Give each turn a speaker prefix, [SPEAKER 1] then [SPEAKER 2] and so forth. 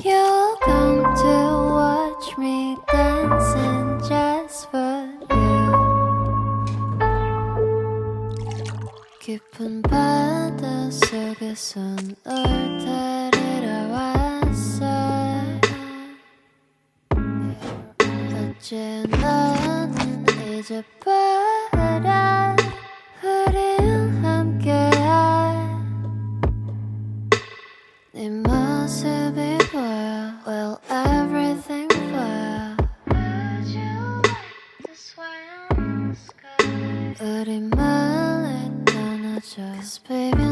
[SPEAKER 1] You come to watch me dancing just for you. 깊은 바다 속에서 널 데리러 왔어. 어제 너는 잊어버려. 우린 함께할 네 모습이 보여. Well, everything 보여. Would you like to swim in the sky? 우리 멀리 떠나줘. 'Cause baby